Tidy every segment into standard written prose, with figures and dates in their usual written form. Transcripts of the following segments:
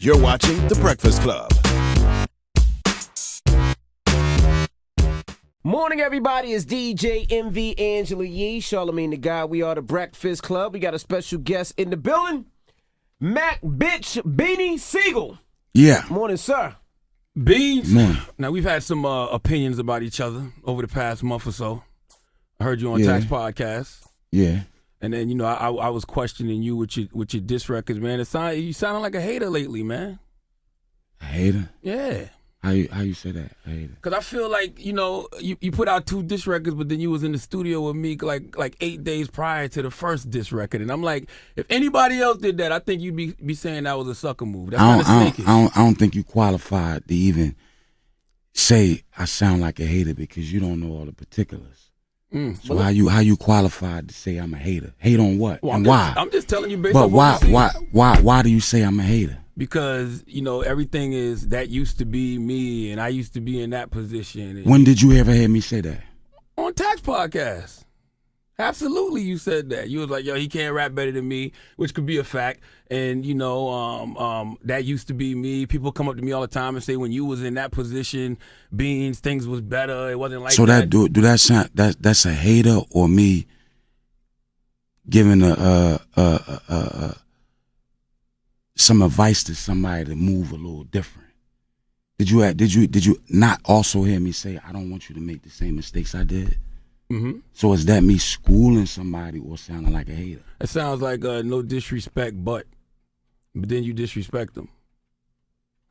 You're watching The Breakfast Club. Morning, everybody. It's DJ MV Angela Yee, Charlamagne the God. We are The Breakfast Club. We got a special guest in the building, Mac Bitch Beanie Siegel. Yeah. Morning, sir. Beans. Morning. Now, we've had some opinions about each other over the past month or so. I heard you on Tax Podcast. Yeah. And then, you know, I was questioning you with your diss records, man. You sounded like a hater lately, man. A hater? Yeah. How you say that? A hater? Because I feel like, you know, you put out 2 diss records, but then you was in the studio with Meek like 8 days prior to the first diss record. And I'm like, if anybody else did that, I think you'd be saying that was a sucker move. That's kind of snakish. I don't think you qualified to even say I sound like a hater because you don't know all the particulars. So how you qualified to say I'm a hater? Hate on what? Well, and why? I'm just telling you based but on what why do you say I'm a hater? Because, you know, everything is that used to be me and I used to be in that position. And When did you ever hear me say that? on Tax Podcast. Absolutely, you said that. You was like, yo, he can't rap better than me, which could be a fact. And, you know, that used to be me. People come up to me all the time and say, when you was in that position, Beans, things was better. It wasn't like So that. do that sound that's a hater or me giving some advice to somebody to move a little different? Did you not also hear me say I don't want you to make the same mistakes I did? Mm-hmm. So is that me schooling somebody or sounding like a hater? It sounds like no disrespect, but then you disrespect them.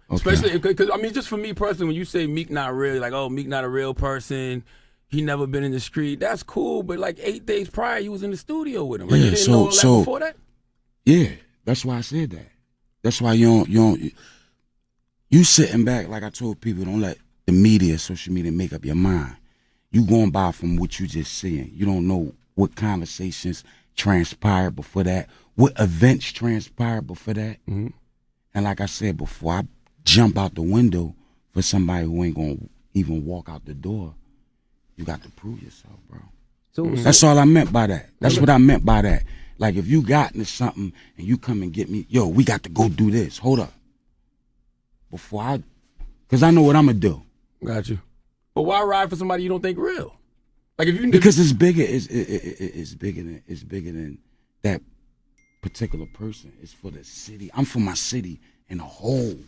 Okay. Especially because, I mean, just for me personally, when you say Meek not real, like, oh, Meek not a real person, he never been in the street, that's cool. But like 8 days prior, you was in the studio with him. Like, you didn't know all that before that? Yeah, that's why I said that. That's why you sitting back, like I told people, don't let the media, social media make up your mind. You going by from what you just seeing. You don't know what conversations transpired before that, what events transpired before that. Mm-hmm. And like I said before, I jump out the window for somebody who ain't gonna even walk out the door. You got to prove yourself, bro. That's all I meant by that. That's what I meant by that. Like if you got into something and you come and get me, yo, we got to go do this. Hold up. Because I know what I'm gonna do. Got you. But why ride for somebody you don't think real? Like because it's bigger. It's bigger than that particular person. It's for the city. I'm for my city in a whole.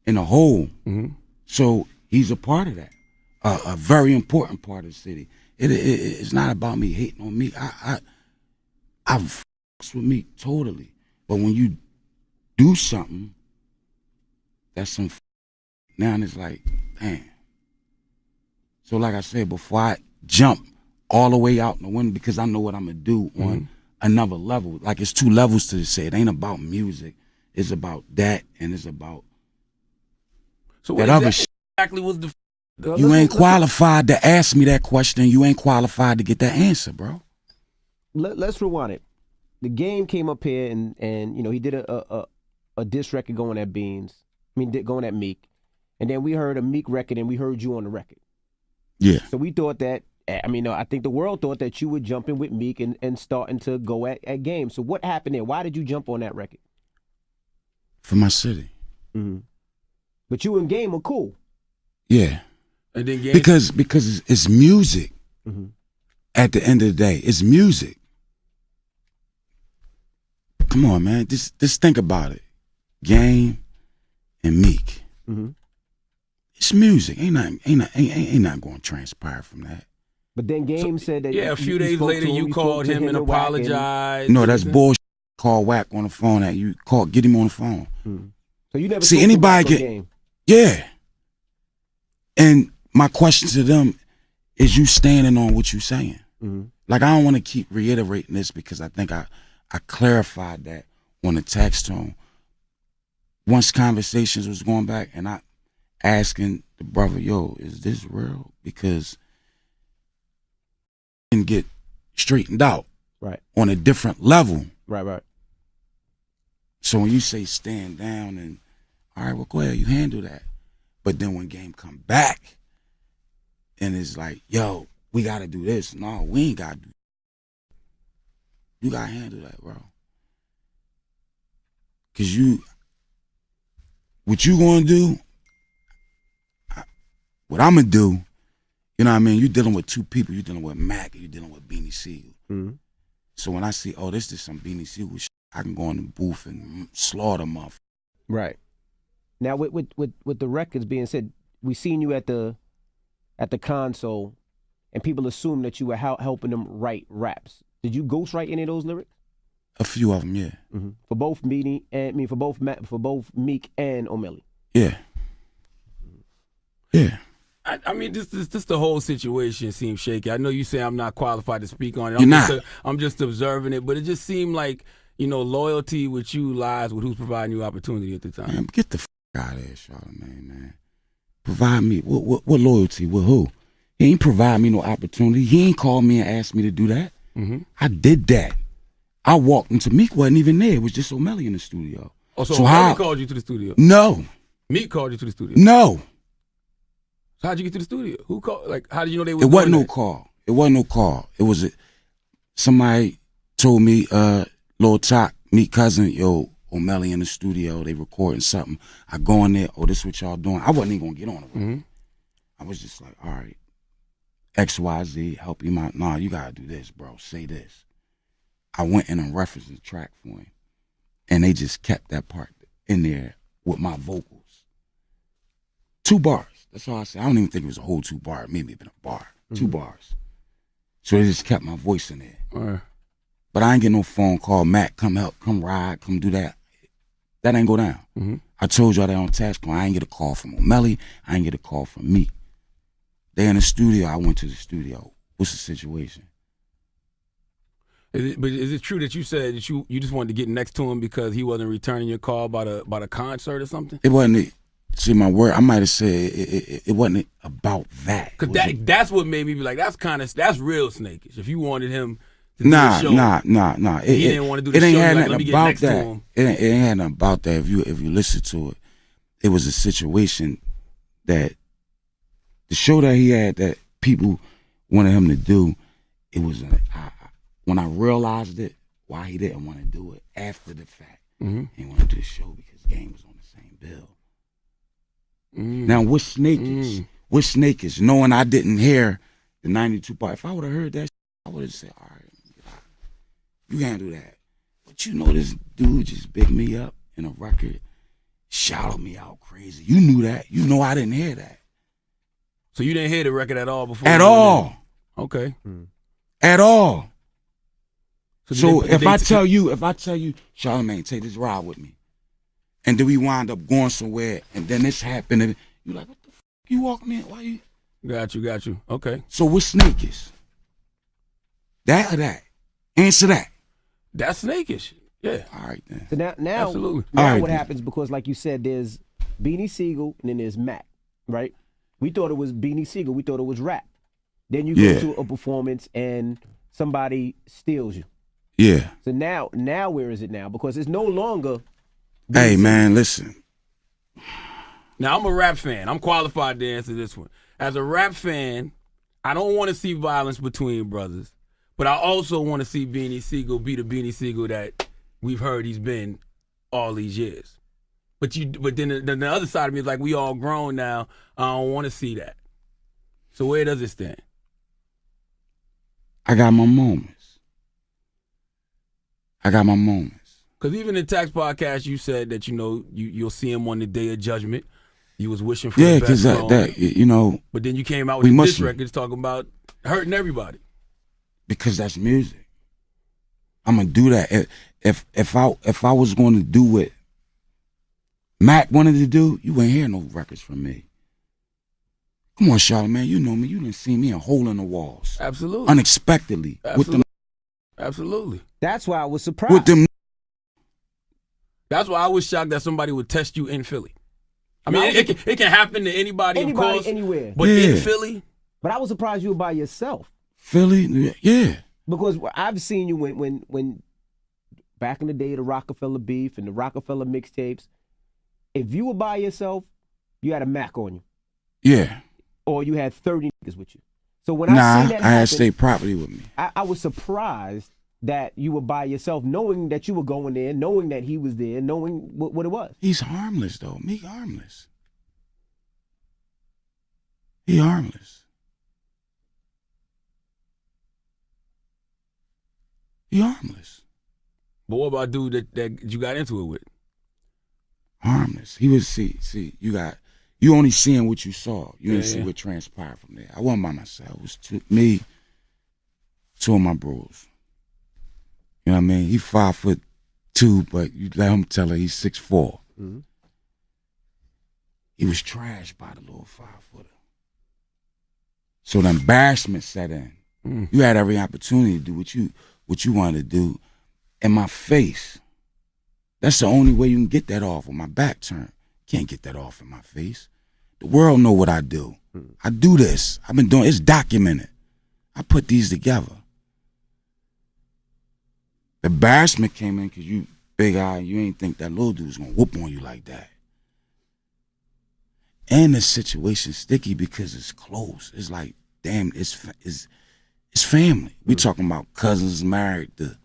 Mm-hmm. So he's a part of that. A very important part of the city. It's not about me hating on me. I fucks with me totally. But when you do something, that's some now it's like, damn. So like I said, before I jump all the way out in the window, because I know what I'm going to do on another level. Like it's 2 levels to this. It ain't about music. It's about that, and it's about so that what other shit. Exactly was the... You ain't qualified to ask me that question. You ain't qualified to get that answer, bro. Let's rewind it. The game came up here, and you know, he did a diss record going at Beans. Going at Meek. And then we heard a Meek record, and we heard you on the record. Yeah. So we thought that, I think the world thought that you were jumping with Meek and starting to go at Game. So what happened there? Why did you jump on that record? For my city. Mm-hmm. But you and Game were cool. Yeah. And then Game... Because it's music. Mm-hmm. At the end of the day, it's music. Come on, man. Just think about it. Game and Meek. Mm-hmm. It's music. Ain't not going to transpire from that. But then Game said that. Yeah, a few days later you called him and apologized. No, that's bullshit. Call Whack on the phone. Get him on the phone. Mm-hmm. So you never see anybody get Game. Yeah. And my question to them is, you standing on what you saying? Mm-hmm. Like, I don't want to keep reiterating this because I think I clarified that on the text tone. Once conversations was going back and I asking the brother, yo, is this real? Because and get straightened out right on a different level. Right. So when you say stand down and, all right, well, go ahead, you handle that. But then when Game come back and it's like, yo, we got to do this. No, we ain't got to do that. You got to handle that, bro. Because what you gonna do, what I'm gonna do, you know what I mean? You're dealing with two people. You're dealing with Mac and you're dealing with Beanie Siegel. Mm-hmm. So when I see, oh, this is some Beanie Siegel shit, I can go in the booth and slaughter motherfuckers. Right. Now, with the records being said, we seen you at the console, and people assume that you were helping them write raps. Did you ghostwrite any of those lyrics? A few of them, yeah. Mm-hmm. For both Beanie and for both Meek and O'Malley. Yeah. Yeah. I mean, this the whole situation seems shaky. I know you say I'm not qualified to speak on it. You're not. I'm just observing it, but it just seemed like, you know, loyalty with you lies with who's providing you opportunity at the time. Man, get the out of here, Charlamagne, man. Provide me what loyalty with who? He ain't provide me no opportunity. He ain't called me and asked me to do that. Mm-hmm. I did that. I walked into Meek wasn't even there. It was just O'Malley in the studio. Oh, so O'Malley called you to the studio? No. Meek called you to the studio? No. So how'd you get to the studio? Who called? Like, how did you know they were? It wasn't no call. It wasn't no call. It was somebody told me, Lil Talk, Meek cousin, yo, O'Malley in the studio, they recording something. I go in there, oh, this what y'all doing. I wasn't even gonna get on it. Mm-hmm. I was just like, all right, XYZ, help him out. Nah, you gotta do this, bro. Say this. I went in and referenced the track for him. And they just kept that part in there with my vocals. 2 bars. That's all I said. I don't even think it was a whole 2 bar. Maybe even a bar. 2 bars. So they just kept my voice in there. All right. But I ain't get no phone call. Matt, come help, come ride, come do that. That ain't go down. Mm-hmm. I told y'all that on Task Point. I ain't get a call from O'Malley. I ain't get a call from me. They in the studio. I went to the studio. What's the situation? But is it true that you said that you just wanted to get next to him because he wasn't returning your call about a concert or something? It wasn't. See my word. I might have said it wasn't about that. Because that's what made me be like, that's real snakish. If you wanted him to do the show, nah. He didn't want to do the it ain't show. had Like, nothing let me get about next to that. him. It ain't had nothing about that. If you listen to it, it was a situation that the show that he had that people wanted him to do. It was when I realized it, why he didn't want to do it after the fact. Mm-hmm. He wanted to do the show because Game was on the same bill. Mm. Now, what's snakish? What's snakish? Knowing I didn't hear the 92 part. If I would have heard that, I would have said, all right, you can't do that. But you know this dude just bigged me up in a record, shouted me out crazy. You knew that. You know I didn't hear that. So you didn't hear the record at all before? At all. Okay. At all. So did if they I tell you, Charlamagne, take this ride with me, and then we wind up going somewhere, and then this happened, and you like, what the f*** you walk me in? Why you? Got you. Okay. So what snake is? That or that? Answer that. That's snakish. Yeah. All right then. So now Absolutely. now All right, what then. happens, because like you said, there's Beanie Siegel and then there's Mac, right? We thought it was Beanie Siegel. We thought it was rap. Then you Yeah. go to a performance and somebody steals you. Yeah. So now where is it now? Because it's no longer. Hey man, listen. Now, I'm a rap fan. I'm qualified to answer this one. As a rap fan, I don't want to see violence between brothers, but I also want to see Beanie Siegel be the Beanie Siegel that we've heard he's been all these years. But then the other side of me is like, we all grown now. I don't want to see that. So where does it stand? I got my moments. Because even in Tax Podcast, you said that, you know, you'll see him on the day of judgment. You was wishing for Yeah, the best because for him. that you know, But then you came out we with this Muslim. records talking about hurting everybody. because that's music. I'm gonna do that. If I was going to do what Mac wanted to do, you wouldn't hear no records from me. Come on, Charlamagne, you know me. You didn't see me a hole in the walls Absolutely. unexpectedly Absolutely. That's why I was surprised. with them. That's why I was shocked that somebody would test you in Philly. I mean, it can happen to anybody, of course, anywhere. but Yeah. in Philly, But I was surprised you were by yourself. Philly, yeah. Because I've seen you when back in the day, the Rockefeller beef and the Rockefeller mixtapes. If you were by yourself, you had a Mac on you, Yeah. or you had 30 niggas with you. So when Nah, I seen that I had happen, state property with me. I was surprised that you were by yourself, knowing that you were going there, knowing that he was there, knowing what it was? He's harmless though. Meek harmless. He harmless. He harmless. But what about dude that you got into it with? Harmless. He was see. You only seeing what you saw. You didn't see what transpired from there. I wasn't by myself. It was me, two of my bros. You know what I mean? He 5'2", but you let him tell her he's 6'4". Mm-hmm. He was trashed by the little 5-footer. So the embarrassment set in. You had every opportunity to do what you wanted to do. In my face. That's the only way you can get that off with my back turned. Can't get that off in my face. The world know what I do. I do this. I've been doing it's documented. I put these together. The embarrassment came in because you big eye, you ain't think that little dude was gonna whoop on you like that. And the situation's sticky because it's close. It's like, damn, it's family. We talking about cousins married to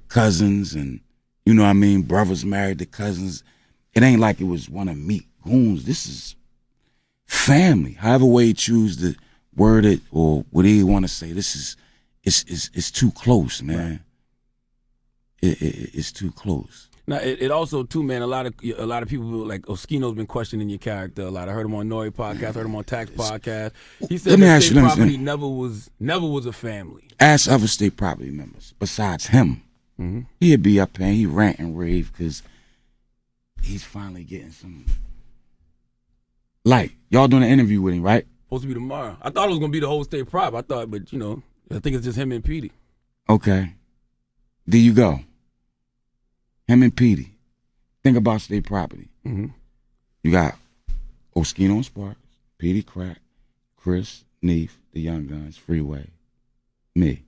cousins, and you know what I mean, brothers married to cousins. It ain't like it was one of Meek goons. This is family. However way you choose to word it or what he want to say, this is it's too close, man. Right. It's too close. Now it also too, man. A lot of people like Oskino's been questioning your character a lot. I heard him on Nori podcast, heard him on Tax podcast. He said that state property never was a family. Ask other state property members besides him. Mm-hmm. He'd be up there and he rant and rave because he's finally getting some light. Y'all doing an interview with him, right? Supposed to be tomorrow. I thought it was gonna be the whole state prop. I thought, but I think it's just him and Petey. Okay. There you go. Him and Petey. Think about state property. Mm-hmm. You got Oskino and Sparks, Petey Crack, Chris, Neef, the Young Guns, Freeway, me.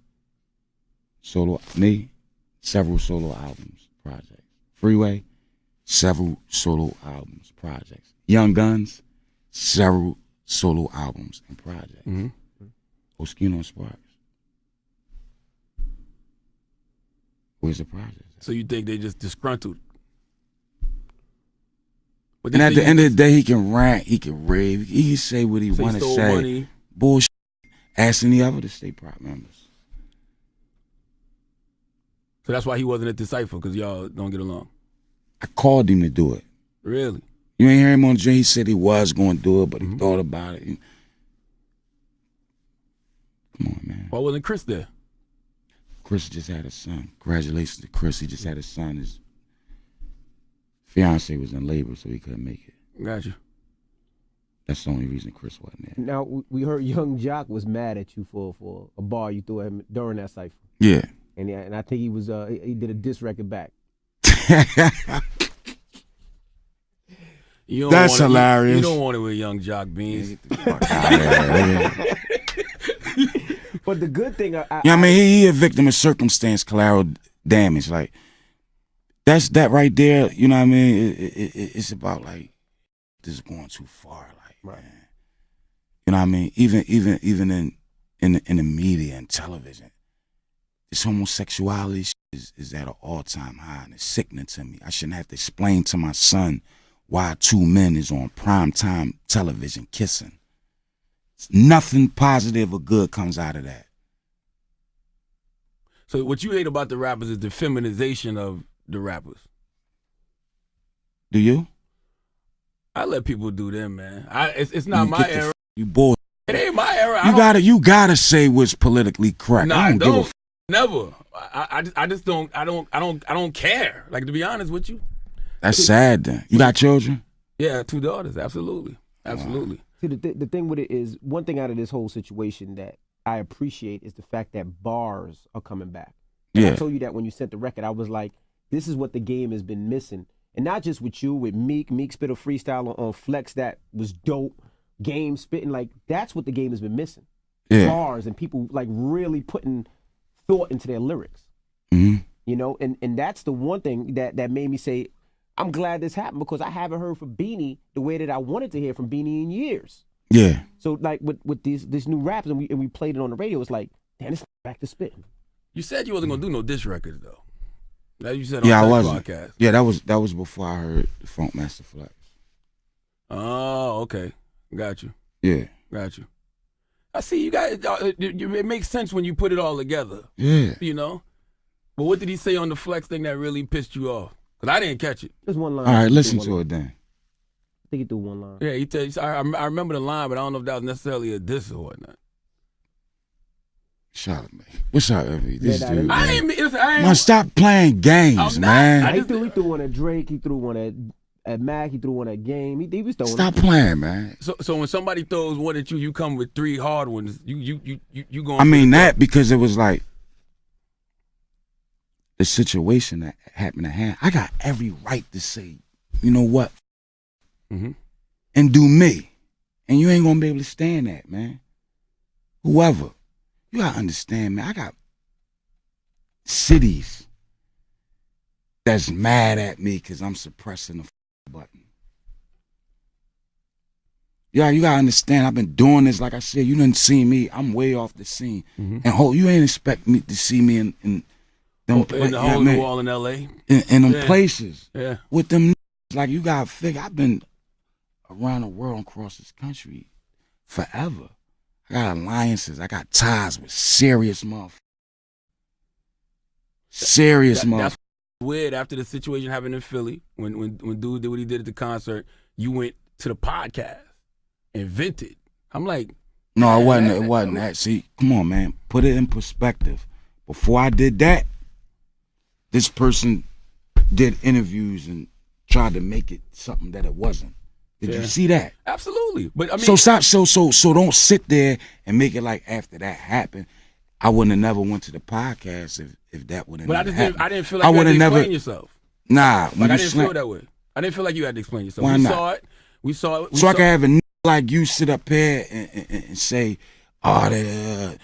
Several solo albums, projects. Freeway, several solo albums, projects. Young Guns, several solo albums and projects. Mm-hmm. Oskino and Sparks. Where's the project? So you think they just disgruntled? But and at the end of the day, he can rant, he can rave, he can say what he want to say. Money. Bullshit. Ask any other the state prop members. So that's why he wasn't at the Cypher, because y'all don't get along. I called him to do it. Really? You ain't hear him on the joint? He said he was going to do it, but he thought about it. Come on, man. Why wasn't Chris there? Chris just had a son. Congratulations to Chris. He just had a son. His fiance was in labor, so he couldn't make it. Gotcha. That's the only reason Chris wasn't there. Now, we heard Young Jock was mad at you for a bar you threw at him during that cypher. Yeah. And I think he was he did a diss record back. That's hilarious. You don't want it with Young Jock Beans. But the good thing, I mean, he a victim of circumstance, collateral damage. Like that right there. You know what I mean? It's about like this is going too far. Like, right. Man, you know what I mean? Even in the media and television, this homosexuality is at an all-time high, and it's sickening to me. I shouldn't have to explain to my son why two men is on primetime television kissing. Nothing positive or good comes out of that. So what you hate about the rappers is the feminization of the rappers. Do you? I let people do them, man. It's not my era. You boy. It ain't my era. You gotta say what's politically correct. Nah, I don't give a never. I just don't. I don't care. Like, to be honest with you. That's sad. Then you got children? Yeah, 2 daughters. Absolutely. Wow. See, the thing with it is, one thing out of this whole situation that I appreciate is the fact that bars are coming back. And yeah. I told you that when you sent the record, I was like, this is what the game has been missing. And not just with you, with Meek spit a freestyle on Flex that was dope. Game spitting, like, that's what the game has been missing. Yeah. Bars and people like really putting thought into their lyrics. Mm-hmm. You know, and that's the one thing that made me say, I'm glad this happened, because I haven't heard from Beanie the way that I wanted to hear from Beanie in years. Yeah. So like with this new raps, and we played it on the radio, it's like, damn, it's back to spitting. You said you wasn't gonna do no diss records though. That you said on Yeah, I that wasn't. podcast. Yeah, that was before I heard the Funk Master Flex. Oh, okay. Got you. Yeah. Got you. I see you guys. It makes sense when you put it all together. Yeah. You know. But what did he say on the Flex thing that really pissed you off? Because I didn't catch it. Just one line. All right, listen to it then. I think he threw one line. Yeah, he said. I remember the line, but I don't know if that was necessarily a diss or whatnot. Shut up, man. What's up, Evie? This Yeah, dude, I man. I Man, stop playing games, I'm not. man. He threw one at Drake. He threw one at Mac. He threw one at Game. He was throwing. Stop playing, man. So when somebody throws one at you, you come with 3 hard ones. You going. I mean that because it was like the situation that happened at hand. I got every right to say, you know what, and do me, and you ain't gonna be able to stand that, man. Whoever, you gotta understand, man. I got cities that's mad at me because I'm suppressing the button. Yeah, you gotta understand. I've been doing this, like I said. You didn't see me. I'm way off the scene, and you ain't expect me to see me in them in the whole New Orleans, L.A. in them places. Yeah. With them, like you gotta figure. I've been around the world and across this country forever. I got alliances. I got ties with serious motherfuckers. That's weird. After the situation happened in Philly, when dude did what he did at the concert, you went to the podcast and vented. I'm like, no, it wasn't that. See, come on, man. Put it in perspective. Before I did that, this person did interviews and tried to make it something that it wasn't. Did you see that? Absolutely. But I mean, so stop. So don't sit there and make it like after that happened, I wouldn't have never went to the podcast if that wouldn't. But happened. I didn't feel like you had to explain yourself. Nah, like I didn't feel that way. I didn't feel like you had to explain yourself. Why not? We saw it. I can have a like you sit up here and say, "Oh, they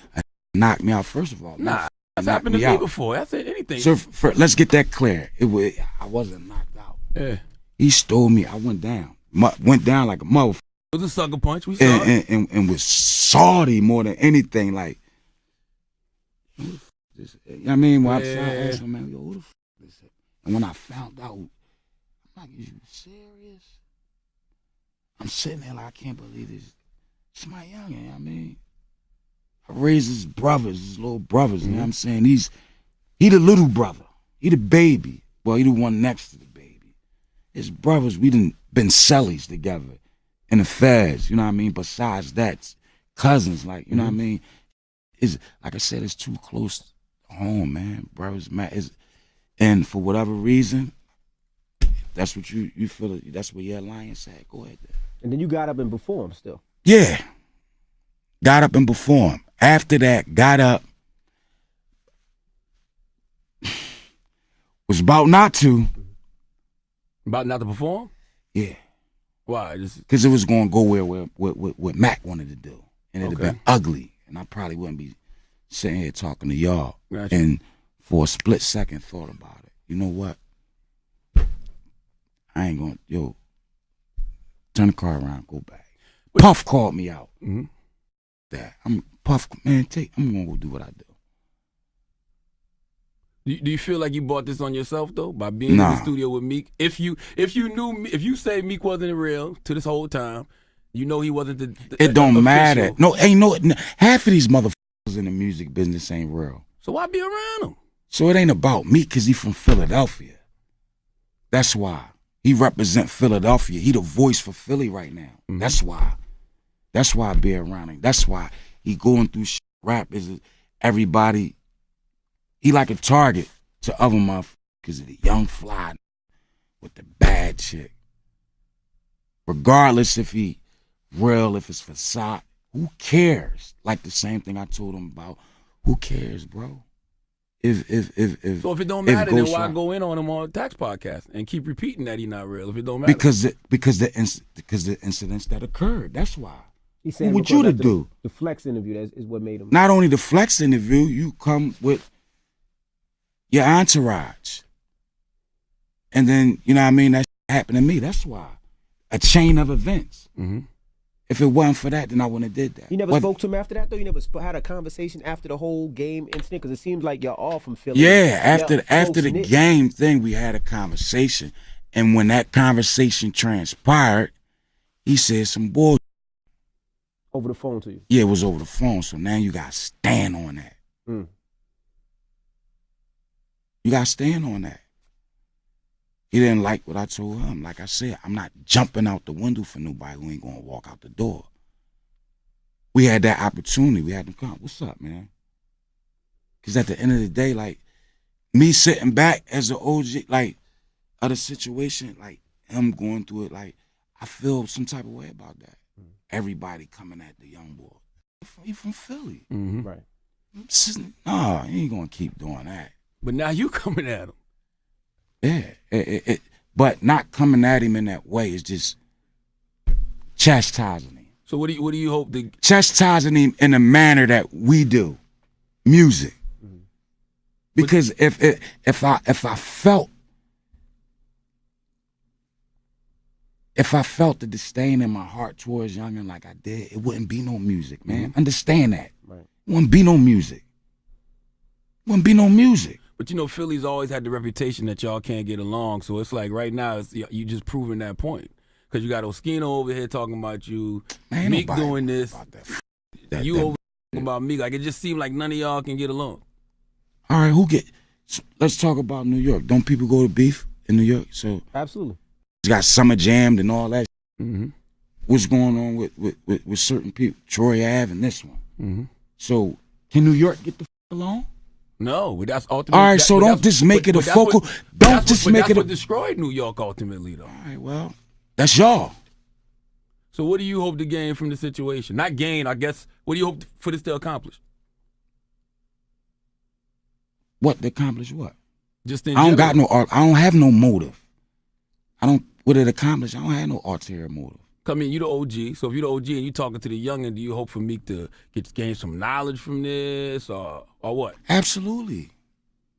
knocked me out." First of all, nah, that's happened to me before. That's anything. So let's get that clear. I wasn't knocked out. Yeah, he stole me. I went down. Went down like a motherfucker. It was a sucker punch. We saw it. And was salty more than anything. Like, you know what I mean? When I asked him, man, yo, who the f is it? And when I found out, I'm like, is you serious? I'm sitting there like, I can't believe this. It's my youngin', you know what I mean? I raised his brothers, his little brothers, you know what I'm saying? He the little brother. He the baby. Well, he the one next to the baby. His brothers, we done been cellies together in the feds, you know what I mean? Besides that, cousins, like, you know what I mean? It's like I said, it's too close to home, man. Brothers, man. And for whatever reason, that's what you feel. That's what your alliance had. Go ahead. And then you got up and performed still. Yeah, got up and performed. After that, got up. Was about not to. About not to perform? Yeah. Why? Because it was going to go where what Mac wanted to do. And it'd have been ugly. And I probably wouldn't be sitting here talking to y'all. Gotcha. And for a split second thought about it. You know what? I ain't going to, turn the car around, go back. Puff called me out. That Puff, man, I'm going to go do what I do. Do you feel like you bought this on yourself though by being in the studio with Meek? If you say Meek wasn't real to this whole time, you know he wasn't it don't official. matter. No, half of these motherfuckers in the music business ain't real. So why be around him? So it ain't about Meek because he from Philadelphia. That's why he represent Philadelphia. He the voice for Philly right now. That's why. That's why I be around him. That's why he going through shit. Rap is everybody. He like a target to other motherfuckers because of the young fly with the bad chick. Regardless if he real, if it's facade, who cares? Like the same thing I told him about. Who cares, bro? If so if it don't matter, then why go in on him on a tax podcast and keep repeating that he not real? If it don't matter, because the incidents that occurred. That's why. He's saying what would you to do? The Flex interview is what made him. Not only the Flex interview, you come with your entourage. And then, you know what I mean, that happened to me. That's why. A chain of events. If it wasn't for that, then I wouldn't have did that. You never spoke to him after that, though? You never had a conversation after the whole game incident? Because it seems like y'all all from Philly. Yeah, after the close-knit. game thing, we had a conversation. And when that conversation transpired, he said some bull. Over the phone to you. Yeah, it was over the phone. So now you got to stand on that. Mm. You got to stand on that. He didn't like what I told him. Like I said, I'm not jumping out the window for nobody who ain't going to walk out the door. We had that opportunity. We had them come. What's up, man? Because at the end of the day, like, me sitting back as an OG, like, of the situation, like, him going through it, like, I feel some type of way about that. Everybody coming at the young boy. He from Philly. Mm-hmm. Right. Nah, he ain't going to keep doing that. But now you coming at him. Yeah, but not coming at him in that way. It's just chastising him. So what do you hope to? Chastising him in a manner that we do, music. Mm-hmm. Because if I felt the disdain in my heart towards youngin' like I did, it wouldn't be no music, man. Mm-hmm. Understand that. Right. It wouldn't be no music. Wouldn't be no music. But you know, Philly's always had the reputation that y'all can't get along. So it's like right now, you just proving that point. Because you got Oskino over here talking about you, Man, Meek nobody doing this, about that. you over talking about Meek. Like it just seemed like none of y'all can get along. All right, let's talk about New York. Don't people go to beef in New York? So Absolutely. it's got Summer Jammed and all that. Mm-hmm. What's going on with certain people? Troy Ave and this one. Mm-hmm. So can New York get the along? No, but that's ultimately. All right, so don't just make it a focal. Don't just make it That's a. what destroyed New York ultimately, though. All right, well, that's y'all. So what do you hope to gain from the situation? Not gain, I guess. What do you hope for this to accomplish? What to accomplish? What? Just in I don't general. got no. I don't have no motive. I don't. What it accomplish? I don't have no ulterior motive. I mean, you the OG. So if you the OG and you talking to the youngin, do you hope for Meek to gain some knowledge from this, or what? Absolutely.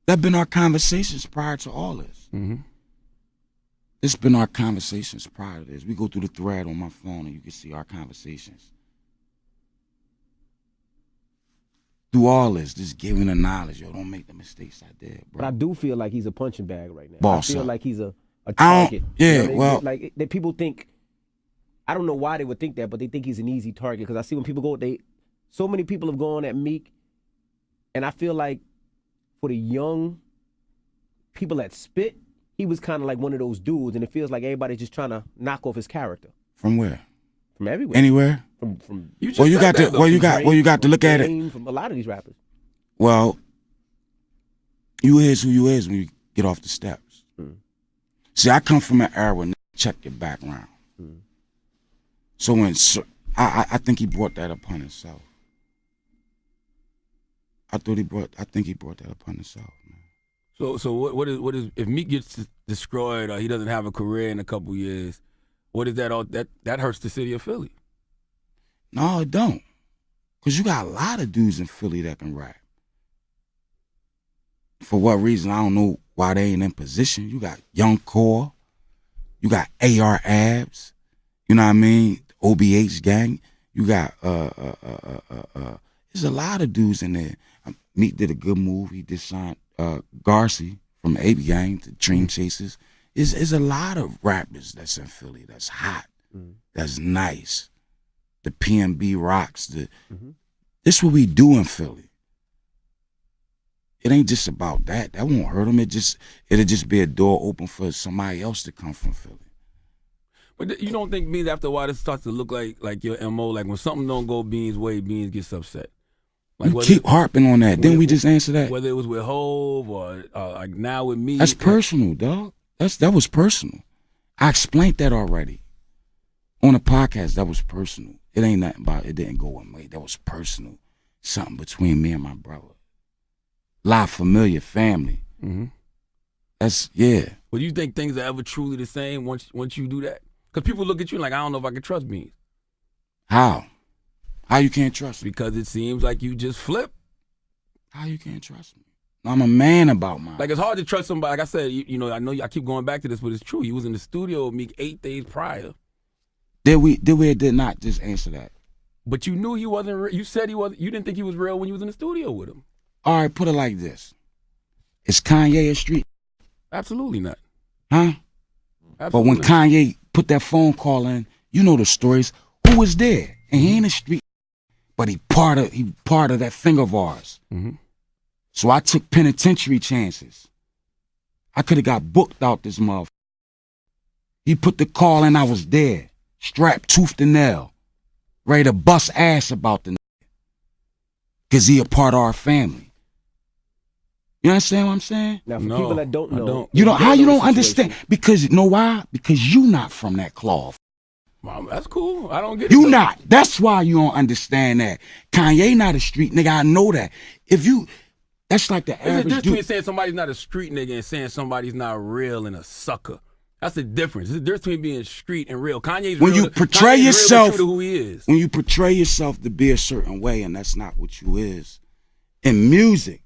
That been our conversations prior to all this. Mm-hmm. It's been our conversations prior to this. We go through the thread on my phone and you can see our conversations. Through all this, just giving the knowledge, yo, don't make the mistakes I did, bro. But I do feel like he's a punching bag right now. Boss I feel up. like he's a I don't- target. yeah, they- well- like that people think. I don't know why they would think that, but they think he's an easy target. Because I see when people go, so many people have gone at Meek, and I feel like for the young people that spit, he was kind of like one of those dudes, and it feels like everybody's just trying to knock off his character From where? from everywhere. Anywhere? From You just Well, you said got that, to. though. Well, you got to look at it. Game, from a lot of these rappers. Well, you is who you is when you get off the steps. Mm. See, I come from an era where check your background. Mm. So I think he brought that upon himself. I think he brought that upon himself, man. So what is if Meek gets destroyed or he doesn't have a career in a couple years? What is that? All that hurts the city of Philly. No, it don't. Cause you got a lot of dudes in Philly that can rap. For what reason? I don't know why they ain't in position. You got Young Core. You got AR Abs. You know what I mean? OBH gang. You got there's a lot of dudes in there. Meek did a good move. He did sign Garcia from AB Gang to Dream Chasers. It's a lot of rappers that's in Philly that's hot, that's nice. The PNB rocks. This what we do in Philly. It ain't just about that. That won't hurt them. It'll just be a door open for somebody else to come from Philly. But you don't think Beans after a while it starts to look like your MO? Like when something don't go Beans' way, Beans gets upset. Like You keep harping on that. Didn't we just answer that? Whether it was with Hove or like now with me. That's personal, dog. That was personal. I explained that already. On the podcast, that was personal. It ain't nothing about it didn't go one way. That was personal. Something between me and my brother. La Familia family. Mm-hmm. That's, yeah. Well, do you think things are ever truly the same once you do that? Because people look at you like, I don't know if I can trust Beans. How? How you can't trust me? Because it seems like you just flip. How you can't trust me? I'm a man about mine. Like it's hard to trust somebody. Like I said, you know, I know I keep going back to this, but it's true. You was in the studio with me 8 days prior. Did we or did not? Just answer that. But you knew he wasn't real. You said he was. You didn't think he was real when you was in the studio with him. All right, put it like this. Is Kanye a street? Absolutely not. Huh? Absolutely But when not. Kanye put that phone call in, you know the stories. Who was there? And he ain't a street, but he part of that thing of ours. Mhm. So I took penitentiary chances. I could have got booked out this motherfucker. He put the call in, I was there, strapped tooth to nail, ready to bust ass about the nigga. Cause he a part of our family. You understand what I'm saying? Now, for No, people that don't I know, don't. You don't, how you know don't the understand? situation. Because you know why? Because you not from that cloth. Well, that's cool. I don't get it. You though. not. That's why you don't understand that. Kanye not a street nigga. I know that. If you, that's like the There's a average difference between dude. saying somebody's not a street nigga and saying somebody's not real and a sucker. That's the difference. There's a difference between being street and real. Kanye's When real. you portray Kanye's real yourself- and true to who he is. When you portray yourself to be a certain way and that's not what you is. In music,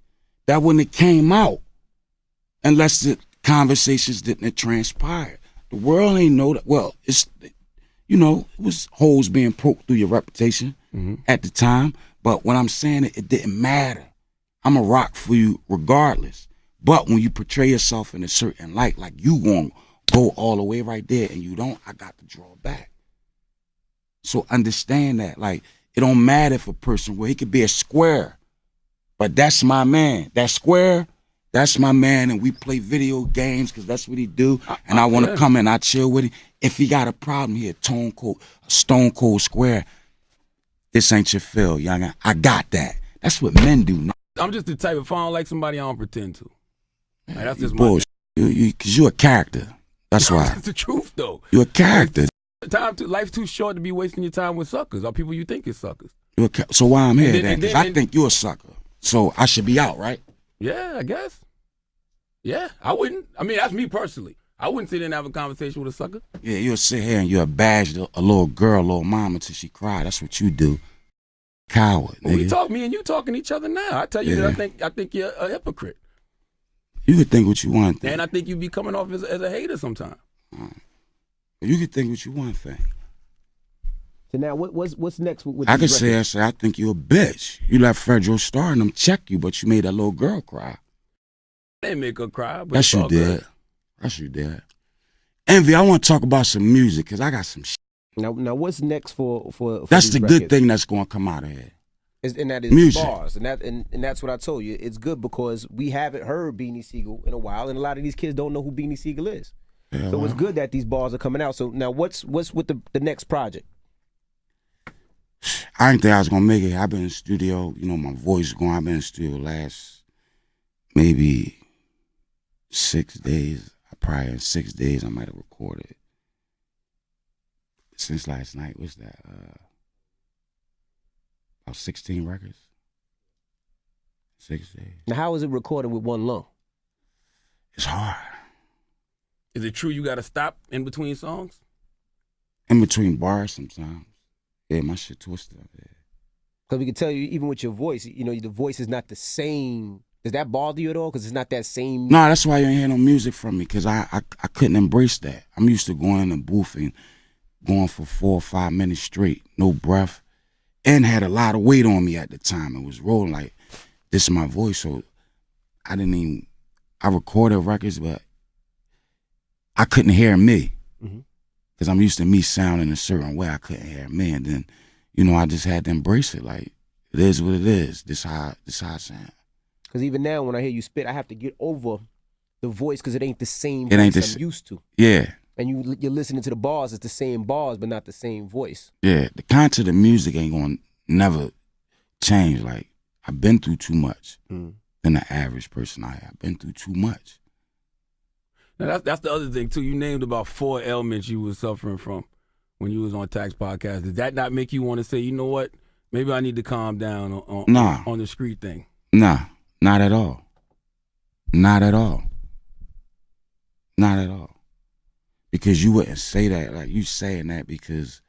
that wouldn't have came out unless the conversations didn't have transpired. The world ain't know that. Well, it's, you know, it was holes being poked through your reputation at the time. But when I'm saying it didn't matter. I'm a rock for you regardless. But when you portray yourself in a certain light, like you gonna go all the way right there and you don't, I got to draw back. So understand that. Like, it don't matter if a person, well, he could be a square, but that's my man. That square, that's my man, and we play video games because that's what he do. And I want to yeah. come in, I chill with him. If he got a problem, he a stone cold square. This ain't your feel, young. I got that. That's what men do. I'm just the type, if I don't like somebody, I don't pretend to. Like, that's just my Bullshit. Because you a character. That's why. That's the truth, though. You a character. Life's too short to be wasting your time with suckers or people you think is suckers. So why I'm here And then- then? and Because then- I think you a sucker. So I should be out, right? Yeah, I guess. Yeah, I wouldn't. I mean, that's me personally. I wouldn't sit there and have a conversation with a sucker. Yeah, you'll sit here and you'll bash a little girl, a little mama until she cry. That's what you do. Coward, When we nigga. talk, me and you talking to each other now. I tell you Yeah. that I think you're a hypocrite, You could think what you want to think. and I think you be coming off as a hater sometimes. You could think what you want to think. So now, what's next with I these could records? say, I think you a bitch. You let Fredro Starr and them check you, but you made that little girl cry. They make her cry, but Yes, it's you all did. good. Yes, you did. Envy, I want to talk about some music because I got some shit. Now, what's next for That's these the records? good thing that's going to come out of here. And that is Music. bars, and that's what I told you. It's good because we haven't heard Beanie Siegel in a while, and a lot of these kids don't know who Beanie Siegel is. Yeah, So well, it's good that these bars are coming out. So now, what's with the next project? I didn't think I was going to make it. I've been in the studio. You know, my voice is going. I've been in the studio last maybe 6 days. Probably in 6 days I might have recorded. Since last night, what's that? About 16 records. 6 days. Now, how is it recorded with one lung? It's hard. Is it true you got to stop in between songs? In between bars sometimes. Yeah, my shit twisted up there. Because we can tell you, even with your voice, you know, the voice is not the same. Does that bother you at all? Because it's not that same. No, that's why you ain't hear no music from me, because I couldn't embrace that. I'm used to going in the booth and going for 4 or 5 minutes straight, no breath, and had a lot of weight on me at the time. It was rolling like, this is my voice, so I recorded records, but I couldn't hear me. Because I'm used to me sounding a certain way. I couldn't hear me, and then, you know, I just had to embrace it. Like, it is what it is. This how I sound. Because even now, when I hear you spit, I have to get over the voice because it ain't the same It ain't voice the I'm used to. Yeah. And you're listening to the bars, it's the same bars, but not the same voice. Yeah, the content of music ain't gonna never change. Like, I've been through too much than the average person I've been through too much. Now that's the other thing too. You named about 4 ailments you was suffering from when you was on Tax Podcast. Did that not make you want to say, you know what? Maybe I need to calm down Nah. on the street thing? Nah, not at all. Not at all. Not at all. Because you wouldn't say that. Like, you saying that because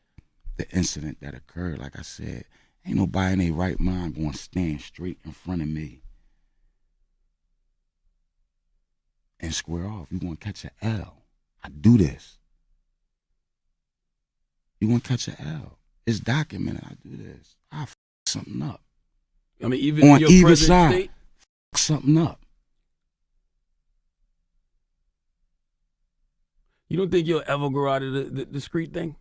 the incident that occurred, like I said, ain't nobody in their right mind going to stand straight in front of me and square off. You going to catch an L. I do this. You want to catch an L. It's documented. I do this. I f something up. I mean, even On your either present side, state. f something up. You don't think you'll ever grow out of the street thing?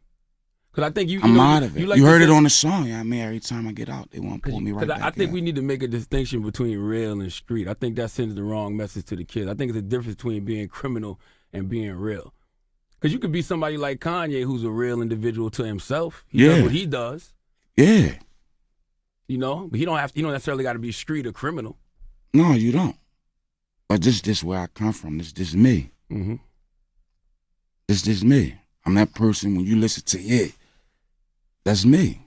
Because I think you. I'm know, out of it. like You to heard it say- on the song. I mean, every time I get out, they want to pull me right back I think in. we need to make a distinction between real and street. I think that sends the wrong message to the kids. I think it's a difference between being criminal and being real. Because you could be somebody like Kanye, who's a real individual to himself. He does what he does. Yeah. You know, but you don't necessarily got to be street or criminal. No, you don't. But this where I come from. This me. Mm-hmm. This me. I'm that person when you listen to it. That's me.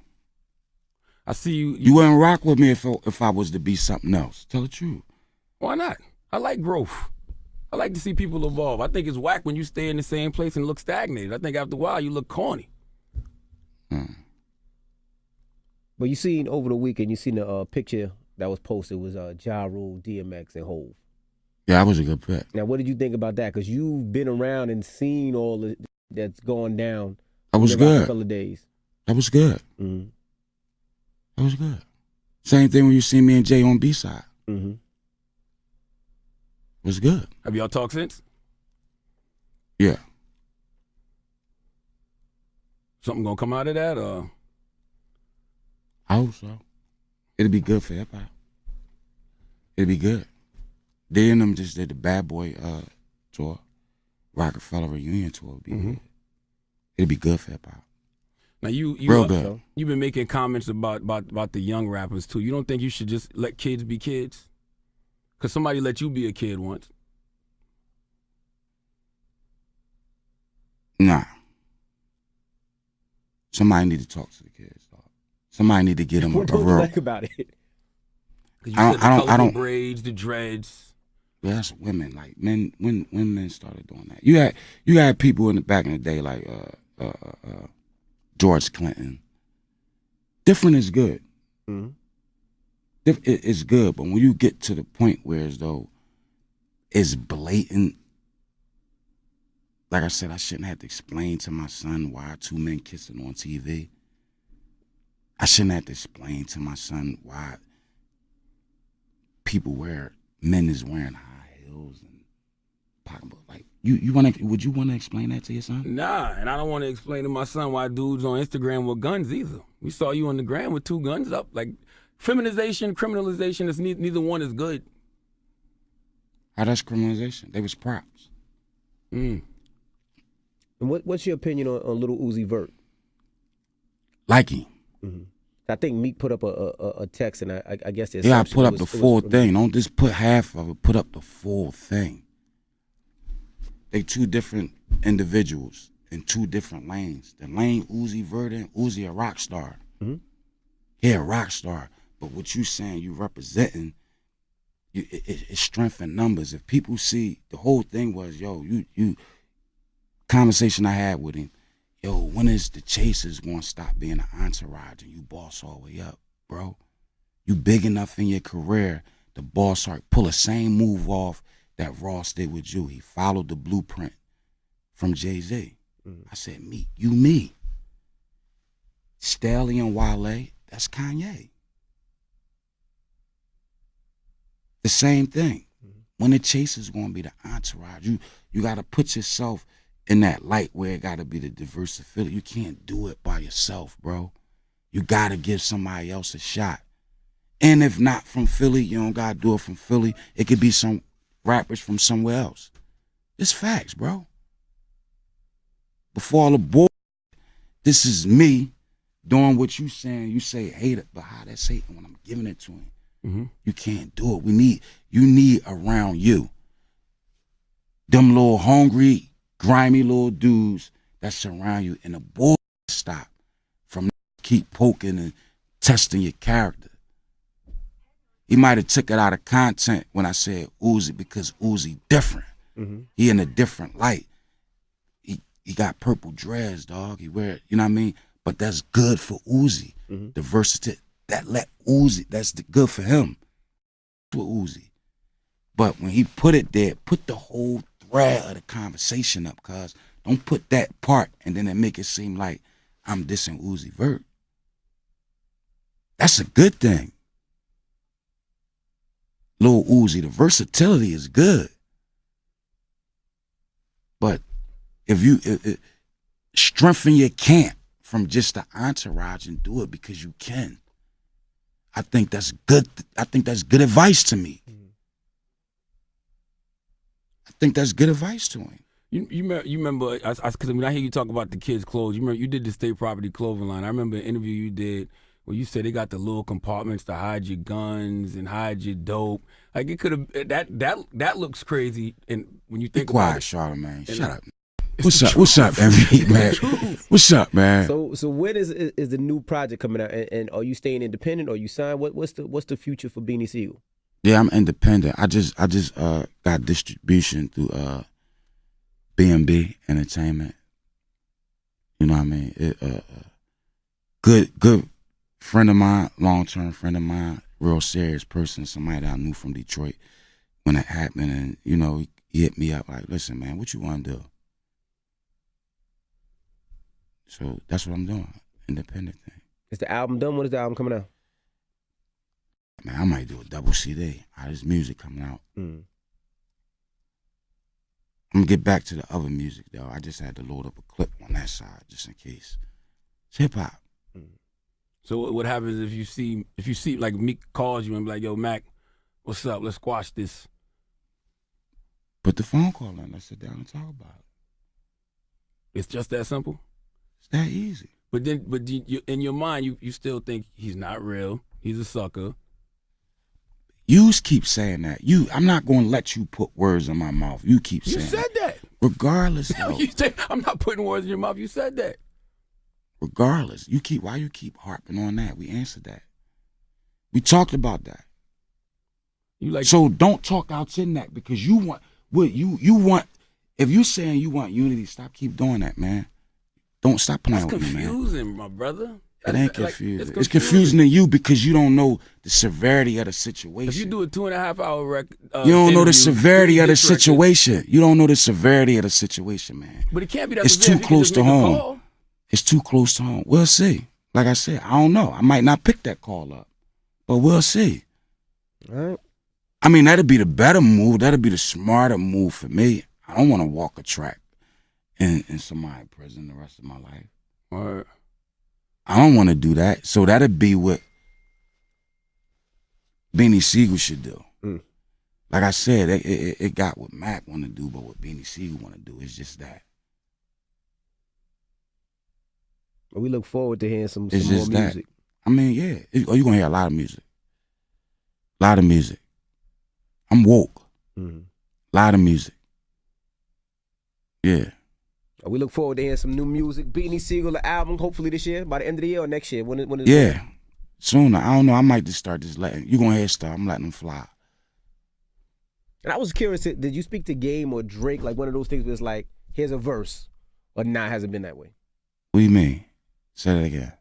I see you. You wouldn't rock with me if I was to be something else. Tell the truth. Why not? I like growth. I like to see people evolve. I think it's whack when you stay in the same place and look stagnated. I think after a while you look corny. But you seen over the weekend, you seen the picture that was posted was Ja Rule, DMX, and Hov. Yeah, that was a good pick. Now, what did you think about that? Because you've been around and seen all that's going down. That was in the good. Rockefeller days. That was good. Mm-hmm. That was good. Same thing when you see me and Jay on B-side. Mm-hmm. It was good. Have y'all talked since? Yeah. Something gonna come out of that? I hope so. It'll be good for hip hop. It'll be good. They and them just did the Bad Boy tour, Rockefeller reunion tour. It'll be good. It'll be good for hip hop. Now you Real good. You've been making comments about the young rappers too. You don't think you should just let kids be kids? Cause somebody let you be a kid once. Nah. Somebody need to talk to the kids, dog. Somebody need to get them What a don't you real. like about it? Cause you I said the don't- colorful braids, the dreads. Yeah, that's women. Like men, when men started doing that, you had people in the back in the day like George Clinton. Different is good. Mm-hmm. It's good, but when you get to the point where as though it's blatant, like I said, I shouldn't have to explain to my son why two men kissing on TV. I shouldn't have to explain to my son why men is wearing high heels and pocketbooks. Like would you want to explain that to your son? Nah, and I don't want to explain to my son why dudes on Instagram with guns either. We saw you on the gram with 2 guns up. Like feminization, criminalization, is neither one is good. How that's criminalization? They was props. And what's your opinion on Little Uzi Vert? Like him. Mm-hmm. I think Meek put up a text, and I guess there's Yeah, I put up the full thing. Don't just put half of it. Put up the full thing. They 2 different individuals in 2 different lanes. The lane Uzi Vert and Uzi a rock star. Mm-hmm. Yeah, rock star. But what you saying, you representing, it's strength in numbers. If people see, the whole thing was, you conversation I had with him, when is the Chasers gonna stop being an entourage and you boss all the way up, bro? You big enough in your career to boss or pull the same move off that Ross did with you. He followed the blueprint from Jay-Z. I said, me. Stallion Wale, that's Kanye. The same thing. When the Chasers gonna be the entourage, you gotta put yourself in that light where it gotta be the diversity. You can't do it by yourself, bro. You gotta give somebody else a shot. And if not from Philly, you don't gotta do it from Philly. It could be some rappers from somewhere else. It's facts, bro. Before all the bull, this is me doing what you saying. You say hate it, but how that's hating when I'm giving it to him? Mm-hmm. You can't do it. You need around you them little hungry, grimy little dudes that surround you, and the bull stop from keep poking and testing your character. He might have took it out of content when I said Uzi, because Uzi different. Mm-hmm. He in a different light. He got purple dreads, dog. He wear it, you know what I mean? But that's good for Uzi. Mm-hmm. The versatility that let Uzi, that's good for him. With Uzi. But when he put it there, put the whole thread of the conversation up, cuz don't put that part and then it make it seem like I'm dissing Uzi Vert. That's a good thing. Lil Uzi, the versatility is good. But if you strengthen your camp from just the entourage and do it because you can, I think that's good. I think that's good advice to me. I think that's good advice to him. You remember, because when I hear you talk about the kids' clothes, you remember you did the State Property clothing line. I remember an interview you did where you said they got the little compartments to hide your guns and hide your dope. Like it could have that looks crazy. And when you think Be quiet, about it, Charlamagne. and Shut up. What's up, MV, man? What's up, man? So when is the new project coming out? And are you staying independent or you signed? What's the future for Beanie Siegel? Yeah, I'm independent. I just got distribution through B&B Entertainment. You know what I mean? Good friend of mine, long-term friend of mine, real serious person, somebody that I knew from Detroit when it happened. And, you know, he hit me up like, listen, man, what you want to do? So that's what I'm doing, independent thing. Is the album done? When is the album coming out? Man, I might do a double CD. All this music coming out. I'm gonna get back to the other music though. I just had to load up a clip on that side just in case. It's hip hop. so what happens if you see like Meek calls you and be like, yo, Mac, what's up? Let's squash this. Put the phone call in. Let's sit down and talk about it. It's just that simple. It's that easy. But you, in your mind, you still think he's not real. He's a sucker. You keep saying that. I'm not gonna let you put words in my mouth. You keep saying You said that. Regardless though. You say, I'm not putting words in your mouth. You said that. Regardless. Why you keep harping on that? We answered that. We talked about that. So don't talk out your neck because you want what you want. If you saying you want unity, stop keep doing that, man. Don't stop playing with me, man. That's confusing, my brother. It ain't confusing. It's confusing to you because you don't know the severity of the situation. If you do a 2.5 hour record, you don't know the severity of the situation. You don't know the severity of the situation, man. But it can't be that. It's too close to home. It's too close to home. We'll see. Like I said, I don't know. I might not pick that call up, but we'll see. All right. I mean, that'd be the better move. That'd be the smarter move for me. I don't want to walk a track in somebody's prison the rest of my life. All right. I don't want to do that. So that'd be what Beanie Siegel should do. Like I said, it got what Mac want to do, but what Beanie Siegel want to do is just that. We look forward to hearing some It's more just that. music. I mean, yeah. You're going to hear a lot of music. A lot of music. I'm woke. A lot of music. Yeah. We look forward to hearing some new music. Beanie Siegel, the album, hopefully this year, by the end of the year or next year. When is yeah. Sooner. I don't know. I might just start just letting, you're going to hear stuff. I'm letting them fly. And I was curious, did you speak to Game or Drake, like one of those things where it's like, here's a verse, or nah, it hasn't been that way? What do you mean? Say that again.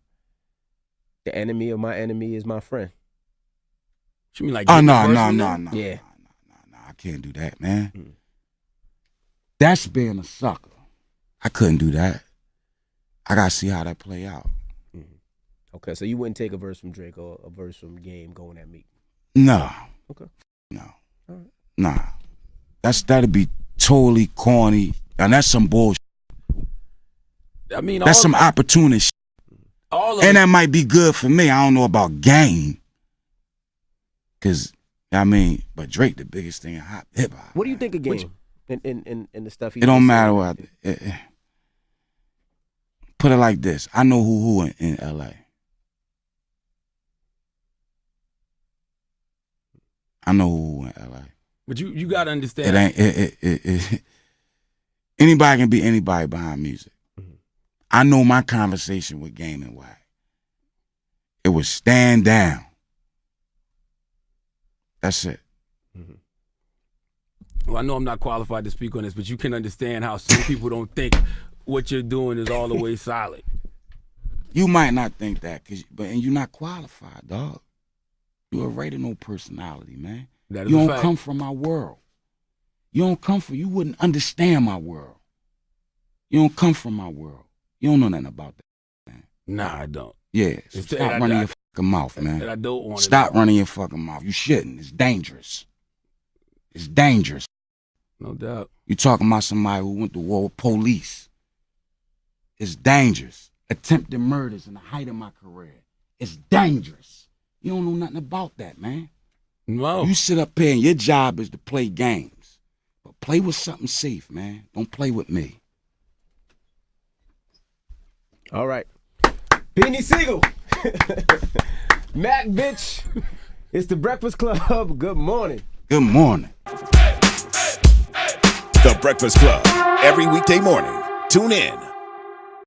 The enemy of my enemy is my friend. You mean like? Oh, no. Yeah. No, I can't do that, man. That's being a sucker. I couldn't do that. I got to see how that play out. Okay, so you wouldn't take a verse from Drake or a verse from Game going at Meek? No. Okay. No. All right. Nah. That'd be totally corny. And that's some bullshit. I mean, that's some opportunist shit. And that might be good for me. I don't know about Game. Because, I mean, but Drake the biggest thing in hip hop. What do you think of Game and the stuff he It don't matter what put it like this. I know who in LA. I know who in LA. But you gotta understand. It ain't anybody can be anybody behind music. I know my conversation with Game and Wack. It was stand down. That's it. Well, I know I'm not qualified to speak on this, but you can understand how some people don't think what you're doing is all the way solid. You might not think that, and you're not qualified, dog. You're a radio personality, man. That is you a don't fact. come from my world. You wouldn't understand my world. You don't come from my world. You don't know nothing about that, man. Nah, I don't. Yeah, so stop running your fucking mouth, man. And I don't want Stop running your fucking mouth. You shouldn't. It's dangerous. It's dangerous. No doubt. You talking about somebody who went to war with police. It's dangerous. Attempted murders in the height of my career. It's dangerous. You don't know nothing about that, man. No. You sit up here and your job is to play games. But play with something safe, man. Don't play with me. All right. Beanie Siegel. Mac, bitch. It's the Breakfast Club. Good morning. Good morning. The Breakfast Club. Every weekday morning. Tune in.